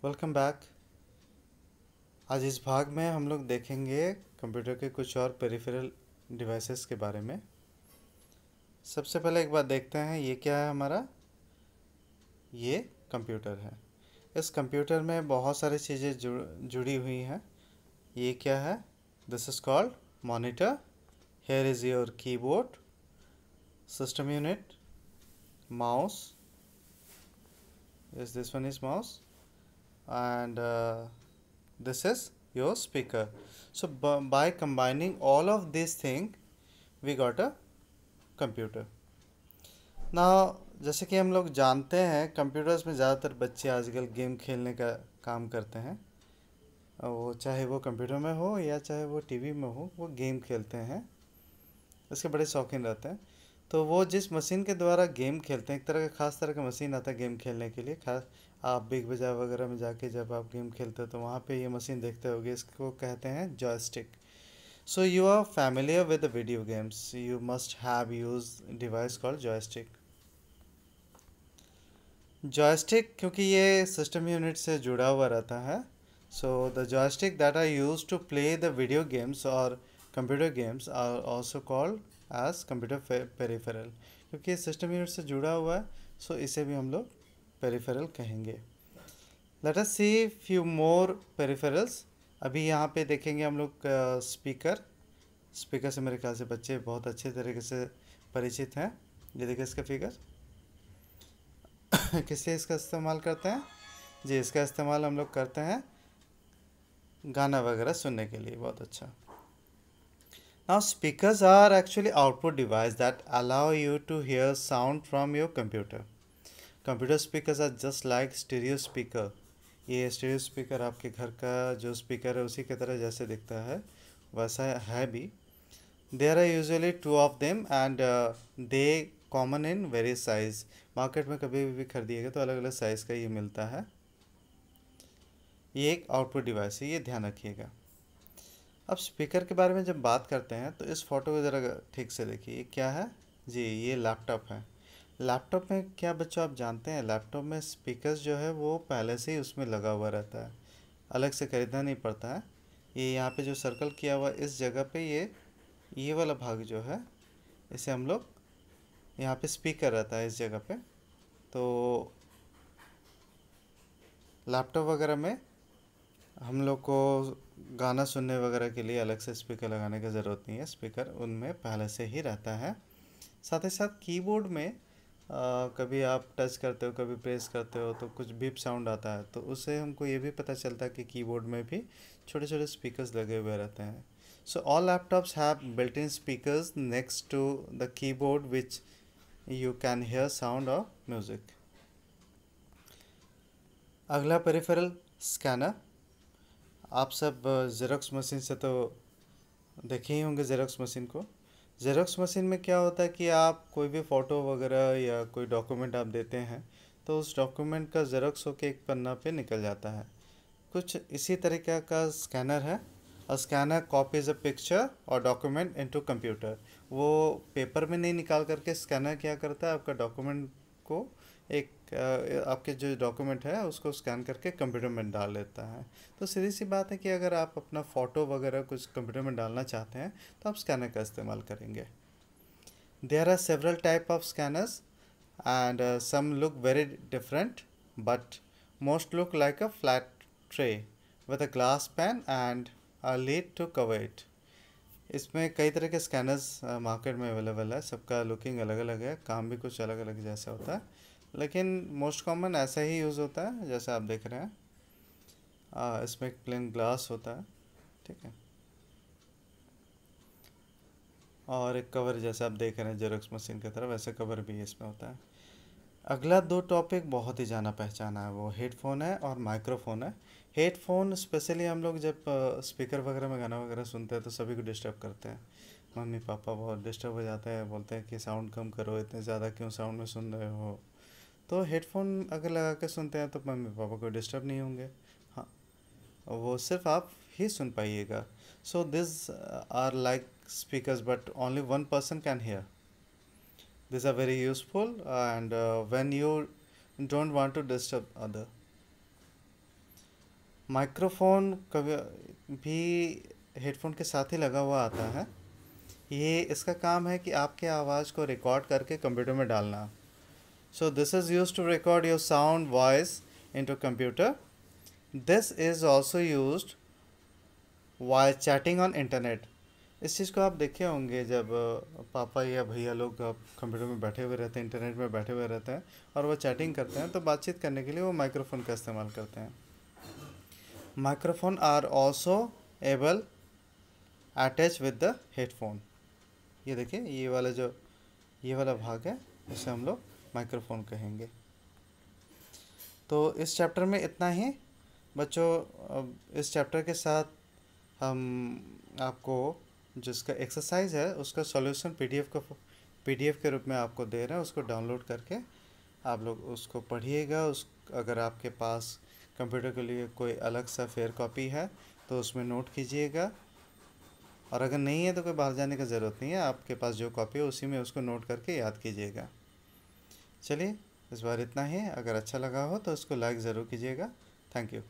Welcome back. आज इस भाग में हम लोग देखेंगे कंप्यूटर के कुछ और पेरिफेरल डिवाइसेस के बारे में। सबसे पहले एक बात देखते हैं, ये क्या है हमारा। ये कंप्यूटर है। इस कंप्यूटर में बहुत सारी चीज़ें जुड़ी हुई हैं। ये क्या है? This is called monitor. Here is your keyboard, system unit, mouse, is this one is mouse, and this is your speaker. So by combining all of these things we got a computer. Now जैसे कि हम लोग जानते हैं computers में ज़्यादातर बच्चे आजकल गेम खेलने का काम करते हैं। वो चाहे वो कंप्यूटर में हो या चाहे वो टीवी में हो, वो गेम खेलते हैं, इसके बड़े शौकीन रहते हैं। तो वो जिस मशीन के द्वारा गेम खेलते हैं, एक तरह का ख़ास तरह का मशीन आता है गेम खेलने के लिए। खास आप बिग बाज़ार वगैरह में जाके जब आप गेम खेलते हो तो वहाँ पे ये मशीन देखते होगे, इसको कहते हैं joystick. So you are familiar with the video games, you must have use device called joystick. Joystick क्योंकि ये सिस्टम यूनिट से जुड़ा हुआ रहता है, so the joystick that are use to play the video games और computer games are also called as computer peripheral. क्योंकि ये सिस्टम यूनिट से जुड़ा हुआ है, सो इसे भी हम लोग पेरिफेरल कहेंगे। Let us see few more peripherals. अभी यहाँ पे देखेंगे हम लोग स्पीकर। स्पीकर से मेरे ख्याल से बच्चे बहुत अच्छे तरीके से परिचित हैं। ये देखिए इसका फिगर। किस लिए इसका इस्तेमाल करते हैं जी? इसका इस्तेमाल हम लोग करते हैं गाना वगैरह सुनने के लिए। बहुत अच्छा। Now speakers are actually output device that allow you to hear sound from your computer. Computer speakers are just like stereo speaker. ये स्टीरियो स्पीकर आपके घर का जो स्पीकर है उसी की तरह जैसे दिखता है वैसा है भी। There are usually two of them and they common in various size. Market में कभी भी खरीदिएगा तो अलग अलग साइज़ का ये मिलता है। ये एक आउटपुट डिवाइस है, ये ध्यान रखिएगा। अब स्पीकर के बारे में जब बात करते हैं तो इस फोटो को ज़रा ठीक से देखिए। ये क्या है जी? ये लैपटॉप है। लैपटॉप में क्या बच्चों आप जानते हैं, लैपटॉप में स्पीकर्स जो है वो पहले से ही उसमें लगा हुआ रहता है, अलग से खरीदना नहीं पड़ता है। ये यहाँ पे जो सर्कल किया हुआ इस जगह पे ये वाला भाग जो है इसे हम लोग यहाँ पे स्पीकर रहता है इस जगह पे। तो लैपटॉप वगैरह में हम लोग को गाना सुनने वगैरह के लिए अलग से स्पीकर लगाने की ज़रूरत नहीं है, स्पीकर उनमें पहले से ही रहता है। साथ ही साथ कीबोर्ड में कभी आप टच करते हो, कभी प्रेस करते हो तो कुछ बीप साउंड आता है, तो उससे हमको ये भी पता चलता है कि कीबोर्ड में भी छोटे छोटे स्पीकर्स लगे हुए रहते हैं। So all laptops have built in speakers next to the keyboard which you can hear sound और म्यूज़िक। अगला पेरिफेरल स्कैनर। आप सब ज़ेरॉक्स मशीन से तो देखे ही होंगे ज़ेरॉक्स मशीन को। ज़ेरॉक्स मशीन में क्या होता है कि आप कोई भी फ़ोटो वगैरह या कोई डॉक्यूमेंट आप देते हैं तो उस डॉक्यूमेंट का ज़ेरॉक्स होके एक पन्ना पे निकल जाता है। कुछ इसी तरीके का स्कैनर है। अ स्कैनर कॉपीज अ पिक्चर और डॉक्यूमेंट इनटू कंप्यूटर। वो पेपर में नहीं निकाल करके स्कैनर क्या करता है, आपका डॉक्यूमेंट को एक आपके जो डॉक्यूमेंट है उसको स्कैन करके कंप्यूटर में डाल लेता है। तो सीधी सी बात है कि अगर आप अपना फ़ोटो वगैरह कुछ कंप्यूटर में डालना चाहते हैं तो आप स्कैनर का इस्तेमाल करेंगे। There are several type of scanners and some look very different, but most look like a flat tray with a glass pan and a lid to cover it. इसमें कई तरह के स्कैनर्स मार्केट में available है, सबका looking अलग अलग है, काम भी कुछ अलग अलग जैसा होता है, लेकिन मोस्ट कॉमन ऐसा ही यूज़ होता है जैसा आप देख रहे हैं। इसमें एक प्लेन ग्लास होता है, ठीक है, और एक कवर जैसे आप देख रहे हैं जेरोक्स मशीन की तरह, वैसे कवर भी इसमें होता है। अगला दो टॉपिक बहुत ही जाना पहचाना है, वो हेडफोन है और माइक्रोफोन है। हेडफोन स्पेशली हम लोग जब स्पीकर वगैरह में गाना वगैरह सुनते हैं तो सभी को डिस्टर्ब करते हैं। मम्मी पापा बहुत डिस्टर्ब हो जाते हैं, बोलते हैं कि साउंड कम करो, इतने ज़्यादा क्यों साउंड में सुन रहे हो। तो हेडफोन अगर लगा के सुनते हैं तो मम्मी पापा को डिस्टर्ब नहीं होंगे, हाँ, वो सिर्फ आप ही सुन पाइएगा। So this are like speakers but only one person can hear. These are very useful and when you don't want to disturb other. Microphone कभी भी हेडफोन के साथ ही लगा हुआ आता है। ये इसका काम है कि आपके आवाज़ को रिकॉर्ड करके कंप्यूटर में डालना। So this is use to record your sound voice into computer. This is also used why chatting on internet. इस चीज़ को आप देखे होंगे जब पापा या भैया लोग कंप्यूटर में बैठे हुए रहते हैं, इंटरनेट में बैठे हुए रहते हैं और वो चैटिंग करते हैं, तो बातचीत करने के लिए वो माइक्रोफोन का इस्तेमाल करते हैं। Microphone are also able attach with the headphone. ये देखिए, ये वाला भाग है, उसे हम लोग माइक्रोफोन कहेंगे। तो इस चैप्टर में इतना ही बच्चों। अब इस चैप्टर के साथ हम आपको जिसका एक्सरसाइज है उसका सॉल्यूशन पीडीएफ के रूप में आपको दे रहे हैं। उसको डाउनलोड करके आप लोग उसको पढ़िएगा। अगर आपके पास कंप्यूटर के लिए कोई अलग सा फेयर कॉपी है तो उसमें नोट कीजिएगा, और अगर नहीं है तो कोई बाहर जाने की ज़रूरत नहीं है, आपके पास जो कॉपी है उसी में उसको नोट करके याद कीजिएगा। चलिए, इस बार इतना ही। अगर अच्छा लगा हो तो उसको लाइक ज़रूर कीजिएगा। Thank you.